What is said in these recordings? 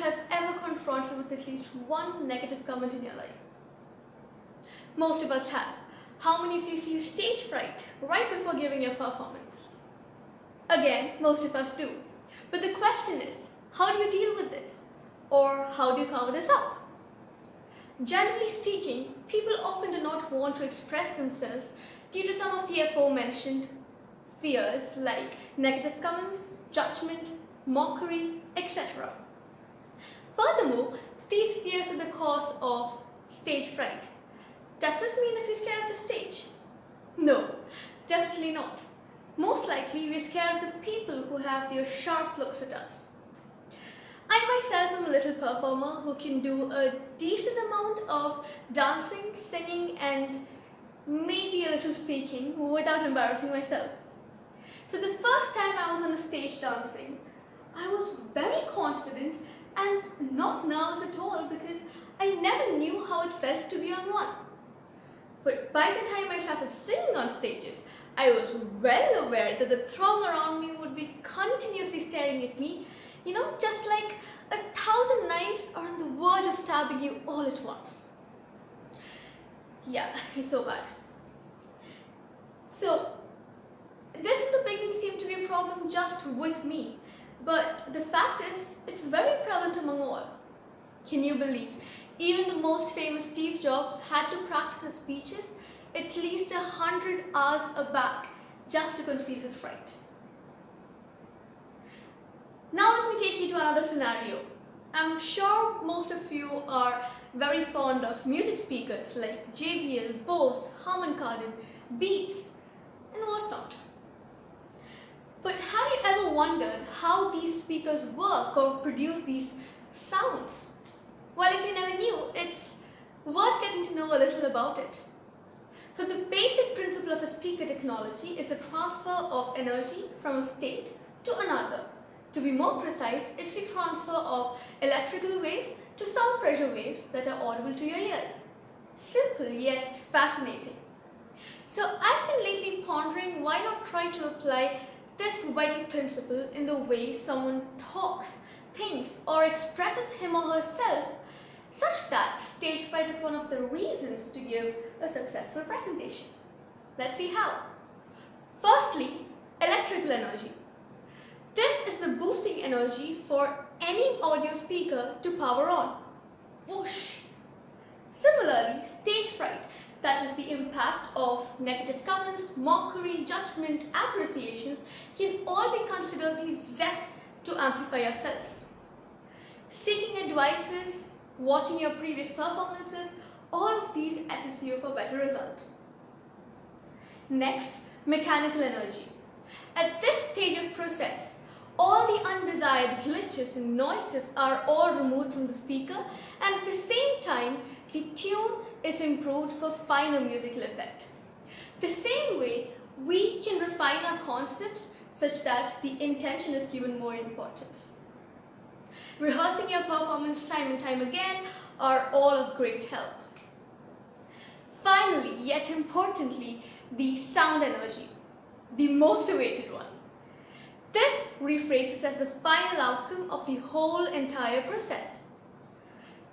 have ever confronted with at least one negative comment in your life? Most of us have. How many of you feel stage fright right before giving your performance? Again, most of us do. But the question is, how do you deal with this? Or how do you cover this up? Generally speaking, people often do not want to express themselves due to some of the aforementioned fears like negative comments, judgment, mockery, etc. Furthermore, these fears are the cause of stage fright. Does this mean that we're scared of the stage? No, definitely not. Most likely, we're scared of the people who have their sharp looks at us. I myself am a little performer who can do a decent amount of dancing, singing, and maybe a little speaking without embarrassing myself. So the first time I was on a stage dancing, I was very confident and not nervous at all because I never knew how it felt to be on one. But by the time I started singing on stages, I was well aware that the throng around me would be continuously staring at me, just like 1,000 knives are on the verge of stabbing you all at once. Yeah, it's so bad. So, this in the beginning seemed to be a problem just with me, but the fact is, it's very prevalent among all. Can you believe? Even the most famous Steve Jobs had to practice his speeches at least 100 hours back just to conceal his fright. Now let me take you to another scenario. I'm sure most of you are very fond of music speakers like JBL, Bose, Harman Kardon, Beats, and whatnot. But have you ever wondered how these speakers work or produce these sounds? Well, if you never knew, it's worth getting to know a little about it. So the basic principle of a speaker technology is the transfer of energy from a state to another. To be more precise, it's the transfer of electrical waves to sound pressure waves that are audible to your ears. Simple yet fascinating. So I've been lately pondering why not try to apply this very principle in the way someone talks, thinks, or expresses him or herself, such that stage fright is one of the reasons to give a successful presentation. Let's see how. Firstly, electrical energy. This is the boosting energy for any audio speaker to power on. Whoosh! Similarly, stage fright, that is the impact of negative comments, mockery, judgment, appreciations, can all be considered the zest to amplify yourselves. Seeking advices, watching your previous performances, all of these assist you for better result. Next, mechanical energy. At this stage of process, all the undesired glitches and noises are all removed from the speaker, and at the same time, the tune is improved for finer musical effect. The same way, we can refine our concepts such that the intention is given more importance. Rehearsing your performance time and time again are all of great help. Finally, yet importantly, the sound energy, the most awaited one. This rephrases as the final outcome of the whole entire process.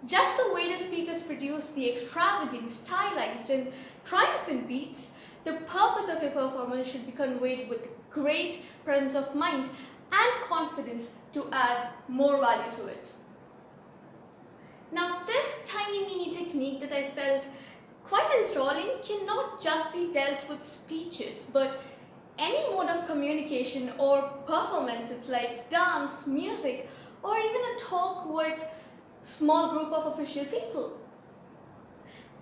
Just the way the speakers produce the extravagant, stylized and triumphant beats, the purpose of your performance should be conveyed with great presence of mind and confidence to add more value to it. Now, this tiny mini technique that I felt quite enthralling cannot just be dealt with speeches, but any mode of communication or performances like dance, music, or even a talk with a small group of official people.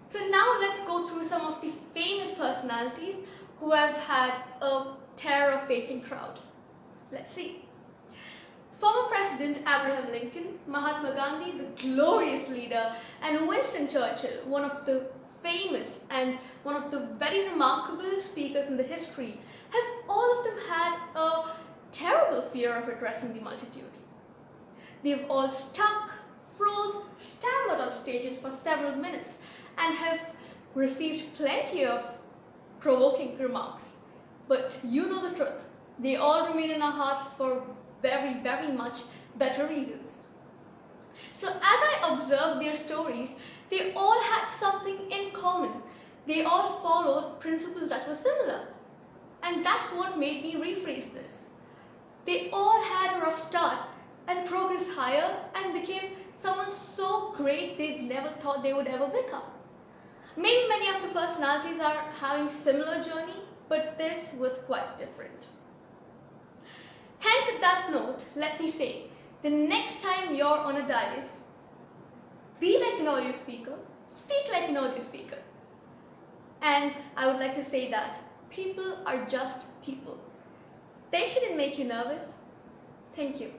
So now let's go through some of the famous personalities who have had a terror-facing crowd. Let's see. Former President Abraham Lincoln, Mahatma Gandhi, the glorious leader, and Winston Churchill, one of the famous and one of the very remarkable speakers in the history, have all of them had a terrible fear of addressing the multitude. They've all stuck, froze, stammered on stages for several minutes and have received plenty of provoking remarks. But you know the truth. They all remain in our hearts for very, very much better reasons. So as I observed their stories, they all had something in common. They all followed principles that were similar. And that's what made me rephrase this. They all had a rough start and progressed higher and became someone so great they never thought they would ever become. Maybe many of the personalities are having similar journey, but this was quite different. Hence, at that note, let me say, the next time you're on a dais, be like an audio speaker, speak like an audio speaker. And I would like to say that people are just people. They shouldn't make you nervous. Thank you.